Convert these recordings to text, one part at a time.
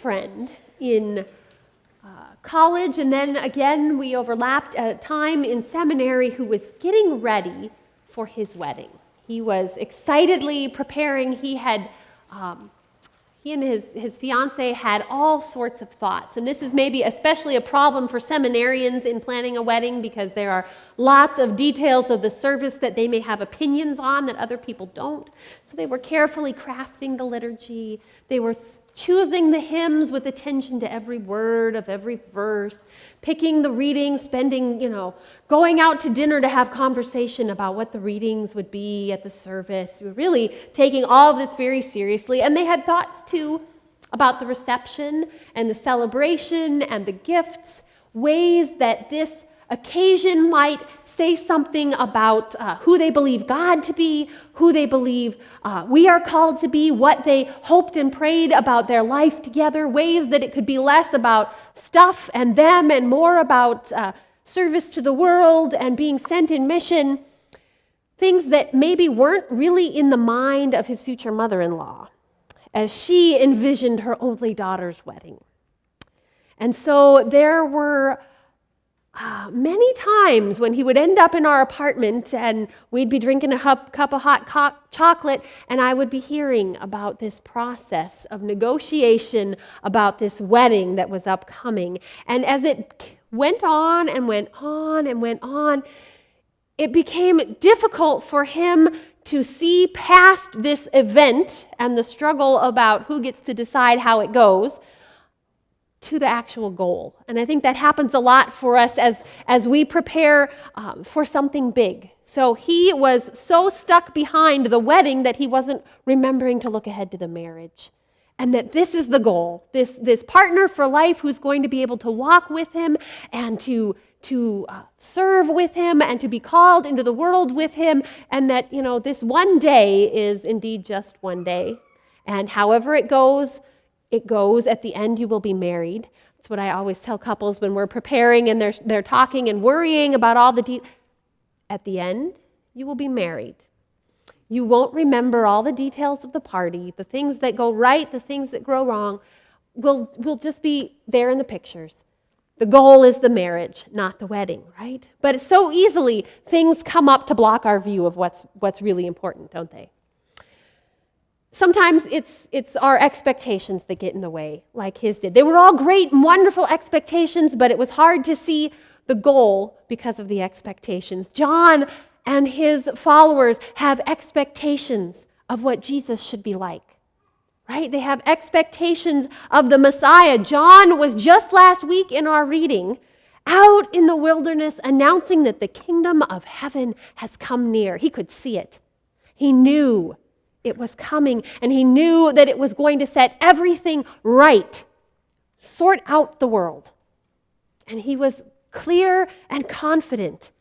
friend in college, and then again we overlapped at a time in seminary, who was getting ready for his wedding. He was excitedly preparing. He and his fiancée had all sorts of thoughts. And this is maybe especially a problem for seminarians in planning a wedding, because there are lots of details of the service that they may have opinions on that other people don't. So they were carefully crafting the liturgy. They were choosing the hymns with attention to every word of every verse, picking the readings, spending, going out to dinner to have conversation about what the readings would be at the service. We were really taking all of this very seriously. And they had thoughts, too, about the reception and the celebration and the gifts, ways that this occasion might say something about who they believe God to be, who they believe we are called to be, what they hoped and prayed about their life together, ways that it could be less about stuff and them and more about service to the world and being sent in mission, things that maybe weren't really in the mind of his future mother-in-law as she envisioned her only daughter's wedding. And so there were many times when he would end up in our apartment and we'd be drinking a cup of hot chocolate, and I would be hearing about this process of negotiation about this wedding that was upcoming. And as it went on and went on and went on, it became difficult for him to see past this event and the struggle about who gets to decide how it goes to the actual goal. And I think that happens a lot for us as we prepare for something big. So he was so stuck behind the wedding that he wasn't remembering to look ahead to the marriage. And that this is the goal, this partner for life who's going to be able to walk with him and to serve with him and to be called into the world with him, and that, this one day is indeed just one day. And however it goes. At the end, you will be married. That's what I always tell couples when we're preparing and they're talking and worrying about all the details. At the end, you will be married. You won't remember all the details of the party. The things that go right, the things that go wrong will just be there in the pictures. The goal is the marriage, not the wedding, right? But so easily, things come up to block our view of what's really important, don't they? Sometimes it's our expectations that get in the way, like his did. They were all great and wonderful expectations, but it was hard to see the goal because of the expectations. John and his followers have expectations of what Jesus should be like, right? They have expectations of the Messiah. John was just last week in our reading out in the wilderness announcing that the kingdom of heaven has come near. He could see it. He knew it was coming, and he knew that it was going to set everything right, sort out the world. And he was clear and confident.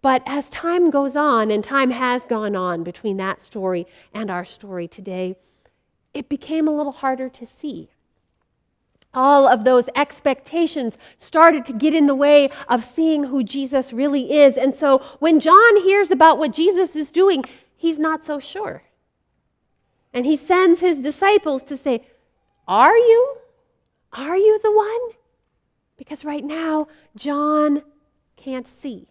But as time goes on, and time has gone on between that story and our story today, it became a little harder to see. All of those expectations started to get in the way of seeing who Jesus really is. And so when John hears about what Jesus is doing, he's not so sure. And he sends his disciples to say, Are you? Are you the one? Because right now, John can't see.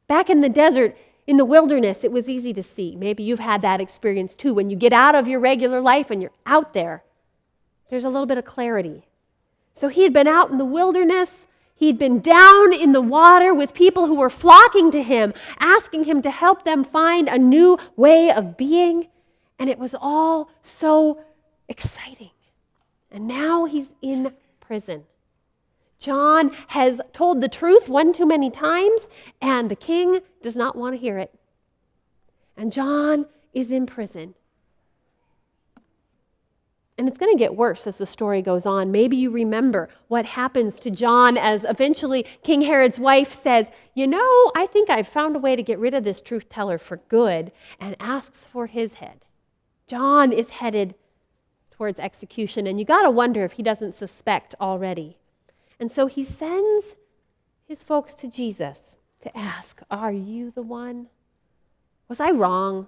Back in the desert, in the wilderness, it was easy to see. Maybe you've had that experience too. When you get out of your regular life and you're out there, there's a little bit of clarity. So he had been out in the wilderness. He'd been down in the water with people who were flocking to him, asking him to help them find a new way of being. And it was all so exciting. And now he's in prison. John has told the truth one too many times, and the king does not want to hear it. And John is in prison. And it's going to get worse as the story goes on. Maybe you remember what happens to John as eventually King Herod's wife says, I think I've found a way to get rid of this truth teller for good, and asks for his head. John is headed towards execution, and you got to wonder if he doesn't suspect already. And so he sends his folks to Jesus to ask, Are you the one? Was I wrong?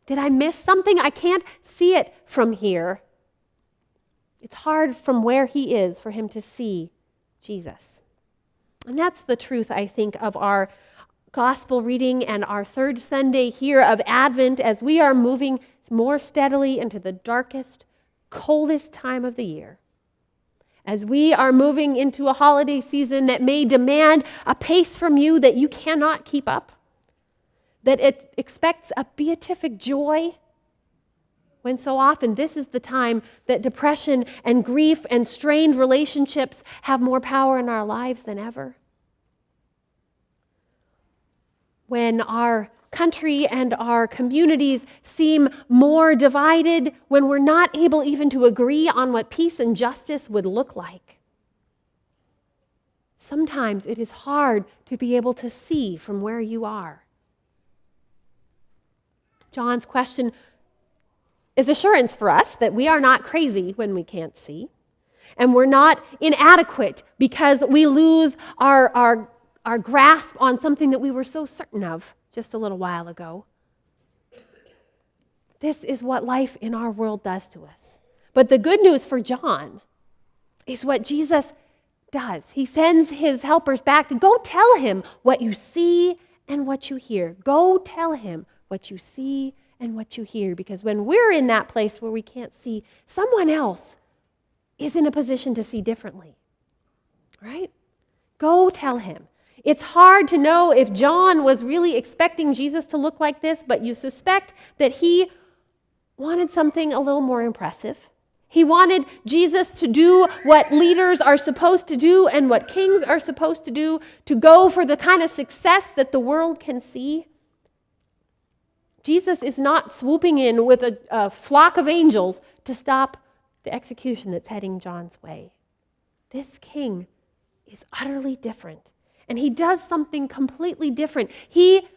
Did I miss something? I can't see it from here. It's hard from where he is for him to see Jesus. And that's the truth, I think, of our gospel reading and our third Sunday here of Advent as we are moving more steadily into the darkest, coldest time of the year. As we are moving into a holiday season that may demand a pace from you that you cannot keep up, that it expects a beatific joy, when so often this is the time that depression and grief and strained relationships have more power in our lives than ever. When our country and our communities seem more divided, when we're not able even to agree on what peace and justice would look like. Sometimes it is hard to be able to see from where you are. John's question is assurance for us that we are not crazy when we can't see, and we're not inadequate because we lose our grasp on something that we were so certain of just a little while ago. This is what life in our world does to us. But the good news for John is what Jesus does. He sends his helpers back to go tell him what you see and what you hear. Go tell him what you see and what you hear. Because when we're in that place where we can't see, someone else is in a position to see differently. Right? Go tell him. It's hard to know if John was really expecting Jesus to look like this, but you suspect that he wanted something a little more impressive. He wanted Jesus to do what leaders are supposed to do and what kings are supposed to do, to go for the kind of success that the world can see. Jesus is not swooping in with a flock of angels to stop the execution that's heading John's way. This king is utterly different. And he does something completely different. He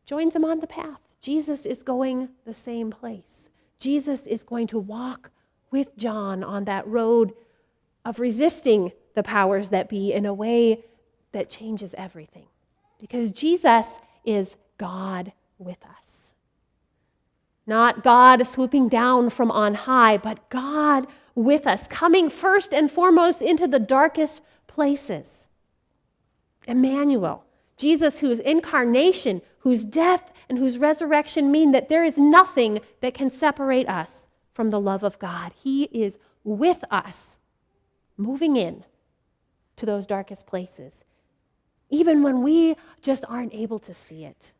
joins them on the path. Jesus is going the same place. Jesus is going to walk with John on that road of resisting the powers that be in a way that changes everything. Because Jesus is God with us. Not God swooping down from on high, but God with us, coming first and foremost into the darkest places. Emmanuel, Jesus, whose incarnation, whose death, and whose resurrection mean that there is nothing that can separate us from the love of God. He is with us, moving in to those darkest places, even when we just aren't able to see it.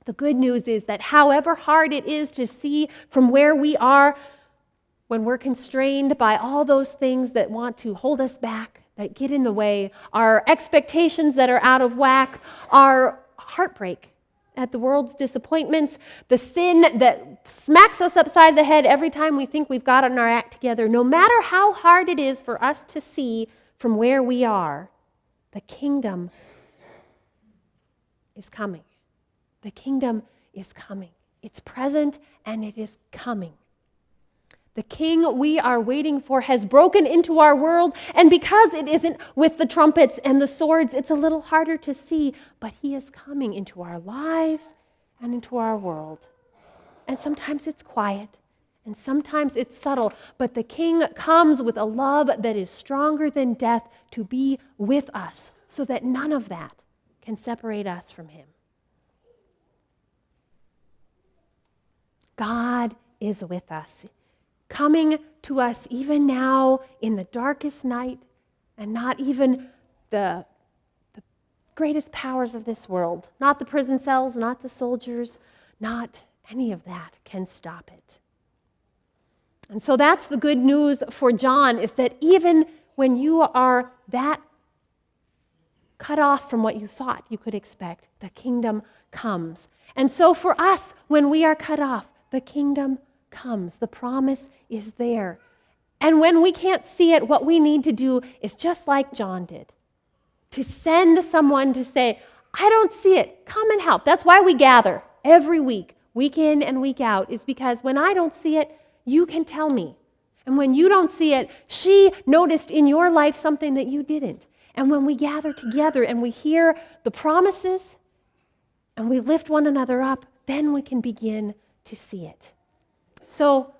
The good news is that however hard it is to see from where we are, when we're constrained by all those things that want to hold us back, that get in the way, our expectations that are out of whack, our heartbreak at the world's disappointments, the sin that smacks us upside the head every time we think we've gotten our act together, no matter how hard it is for us to see from where we are, the kingdom is coming. The kingdom is coming. It's present and it is coming. The king we are waiting for has broken into our world, and because it isn't with the trumpets and the swords, it's a little harder to see, but he is coming into our lives and into our world. And sometimes it's quiet, and sometimes it's subtle, but the king comes with a love that is stronger than death to be with us, so that none of that can separate us from him. God is with us, coming to us even now in the darkest night, and not even the greatest powers of this world, not the prison cells, not the soldiers, not any of that can stop it. And so that's the good news for John, is that even when you are that cut off from what you thought you could expect, the kingdom comes. And so for us, when we are cut off, the kingdom comes. The promise is there. And when we can't see it, what we need to do is just like John did, to send someone to say, I don't see it, come and help. That's why we gather every week, week in and week out, is because when I don't see it, you can tell me. And when you don't see it, she noticed in your life something that you didn't. And when we gather together and we hear the promises and we lift one another up, then we can begin to see it. So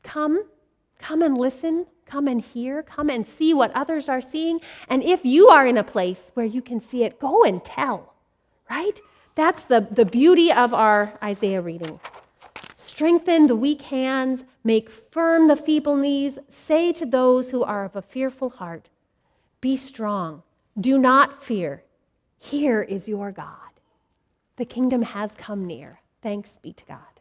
Come and listen, come and hear, come and see what others are seeing. And if you are in a place where you can see it, go and tell, right? That's the beauty of our Isaiah reading. Strengthen the weak hands, make firm the feeble knees, say to those who are of a fearful heart, be strong, do not fear. Here is your God. The kingdom has come near. Thanks be to God.